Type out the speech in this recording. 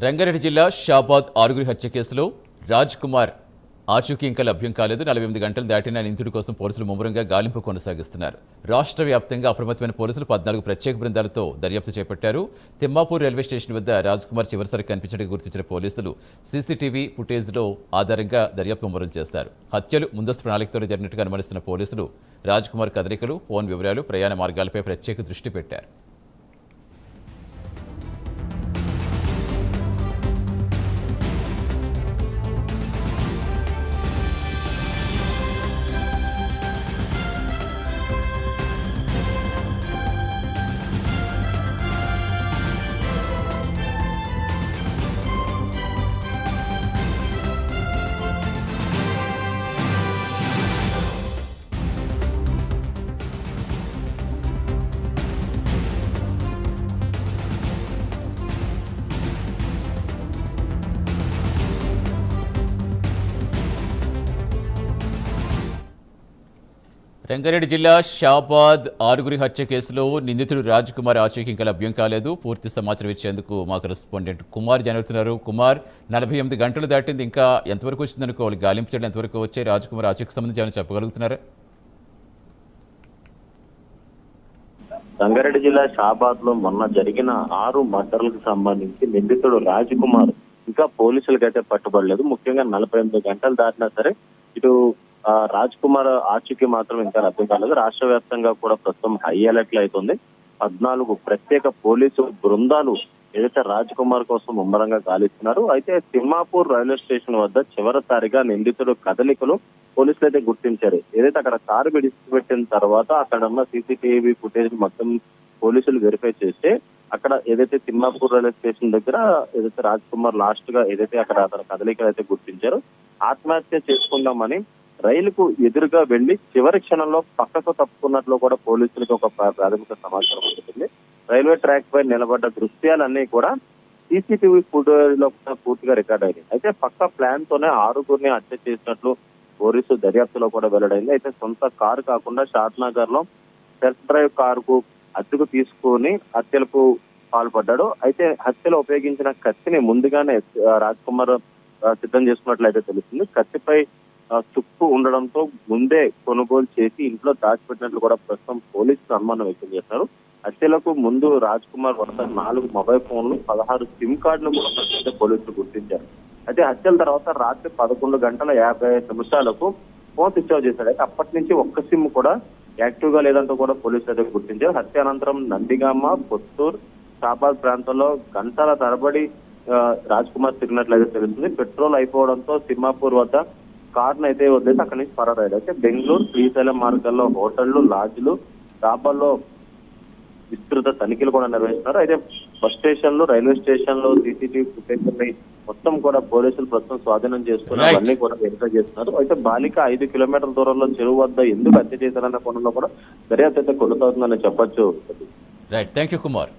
రంగారెడ్డి జిల్లా షాబాద్ ఆరుగురి హత్య కేసులో రాజ్ కుమార్ ఆచూకీ ఇంకా లభ్యం కాలేదు. 48 గంటలు దాటిన నిందితుడి కోసం పోలీసులు ముమ్మరంగా గాలింపు కొనసాగిస్తున్నారు. రాష్ట్ర వ్యాప్తంగా అప్రమత్తమైన పోలీసులు 14 ప్రత్యేక బృందాలతో దర్యాప్తు చేపట్టారు. తిమ్మాపూర్ రైల్వే స్టేషన్ వద్ద రాజ్ కుమార్ చివరిసారి కనిపించడానికి గుర్తించిన పోలీసులు సీసీటీవీ ఫుటేజ్లో ఆధారంగా దర్యాప్తు ముమ్మరం చేస్తారు. హత్యలు ముందస్తు ప్రణాళికతో జరిగినట్టుగా అనుమానిస్తున్న పోలీసులు రాజ్ కుమార్ కదలికలు, ఫోన్ వివరాలు, ప్రయాణ మార్గాలపై ప్రత్యేక దృష్టి పెట్టారు. రంగారెడ్డి జిల్లా షాబాద్ ఆరుగురి హత్య కేసులో నిందితుడు రాజ్ కుమార్ ఆచూకీ ఇంకా లభ్యం కాలేదు. పూర్తి సమాచారం ఇచ్చేందుకు మా కరెస్పాండెంట్ కుమార్ జరుగుతున్నారు. కుమార్, 48 గంటలు దాటింది, ఇంకా ఎంతవరకు వచ్చిందనుకోవాలి? గాలింపు చేయడం ఎంతవరకు వచ్చే రాజ్ కుమార్ ఆచూకీకి సంబంధించి ఏమైనా చెప్పగలుగుతున్నారా? రంగారెడ్డి జిల్లా షాబాద్ లో మొన్న జరిగిన 6 మర్డర్లకు సంబంధించి నిందితుడు రాజ్ కుమార్ ఇంకా పోలీసులకు అయితే పట్టుబడలేదు. ముఖ్యంగా 48 గంటలు దాటినా సరే ఇటు రాజ్ కుమార్ ఆచూకీ మాత్రం ఇంకా లభ్యం కాలేదు. రాష్ట్ర వ్యాప్తంగా కూడా ప్రస్తుతం హై అలర్ట్ అవుతుంది. 14 ప్రత్యేక పోలీసు బృందాలు ఏదైతే రాజ్ కుమార్ కోసం ముమ్మరంగా గాలిస్తున్నారు. అయితే తిమ్మాపూర్ రైల్వే స్టేషన్ వద్ద చివరిసారిగా నిందితుడు కదలికలు పోలీసులు అయితే గుర్తించారు. ఏదైతే అక్కడ కారు విడిచిపెట్టిన తర్వాత అక్కడ ఉన్న సీసీటీవీ ఫుటేజ్ మొత్తం పోలీసులు వెరిఫై చేస్తే అక్కడ ఏదైతే తిమ్మాపూర్ రైల్వే స్టేషన్ దగ్గర ఏదైతే రాజ్ కుమార్ లాస్ట్ గా ఏదైతే అక్కడ అతని కదలికలు అయితే గుర్తించారో ఆత్మహత్య చేసుకుందామని రైలుకు ఎదురుగా వెళ్లి చివరి క్షణంలో పక్కకు తప్పుకున్నట్లు కూడా పోలీసులకు ఒక ప్రాథమిక సమాచారం ఉంటుంది. రైల్వే ట్రాక్ పై నిలబడ్డ దృశ్యాలన్నీ కూడా సీసీటీవీ ఫుటేజ్ లో కూడా పూర్తిగా రికార్డ్ అయింది. అయితే పక్క ప్లాన్ తోనే 6గురిని హత్య చేసినట్లు పోలీసు దర్యాప్తులో కూడా వెల్లడైంది. అయితే సొంత కారు కాకుండా షాద్ నగర్ లో సెల్ఫ్ డ్రైవ్ కారుకు అద్దెకు తీసుకుని హత్యలకు పాల్పడ్డాడు. అయితే హత్యలో ఉపయోగించిన కత్తిని ముందుగానే రాజ్ కుమార్ సిద్ధం చేసుకున్నట్లయితే తెలుస్తుంది. కత్తిపై తుప్పు ఉండడంతో ముందే కొనుగోలు చేసి ఇంట్లో దాచిపెట్టినట్లు కూడా ప్రస్తుతం పోలీసులు అనుమానం వ్యక్తం చేశారు. హత్యలకు ముందు రాజ్ కుమార్ వద్ద 4 మొబైల్ ఫోన్లు, 16 సిమ్ కార్డులు కూడా పోలీసులు గుర్తించారు. అయితే హత్యల తర్వాత రాత్రి 11:55 ఫోన్ స్విచ్ ఆఫ్ చేశాడు. అయితే అప్పటి నుంచి ఒక్క సిమ్ కూడా యాక్టివ్ గా లేదంటూ కూడా పోలీసులు అయితే గుర్తించారు. హత్య అనంతరం నందిగామ, పొత్తూర్, షాబాద్ ప్రాంతాల్లో గంటల తరబడి రాజ్ కుమార్ తిరిగినట్లయితే తెలుస్తుంది. పెట్రోల్ అయిపోవడంతో తిమ్మాపూర్ వద్ద కారును అయితే వదిలేసి అక్కడి నుంచి పరారయ్యాడు. అయితే బెంగళూరు, శ్రీశైలం మార్గాల్లో హోటళ్లు, లాడ్జ్లు, డాబాల్లో విస్తృత తనిఖీలు కూడా నిర్వహిస్తున్నారు. అయితే బస్ స్టేషన్లు, రైల్వే స్టేషన్లు సీసీటీవీ ఫుటేజ్ మొత్తం కూడా పోలీసులు ప్రస్తుతం స్వాధీనం చేసుకుని అవన్నీ కూడా వెరిఫై చేస్తున్నారు. అయితే బాలిక 5 కిలోమీటర్ల దూరంలో చెరువు వద్ద ఎందుకు హత్య చేశారన్న కోణంలో కూడా దర్యాప్తు అయితే కొనసాగుతుందని చెప్పొచ్చు. Right, thank you Kumar.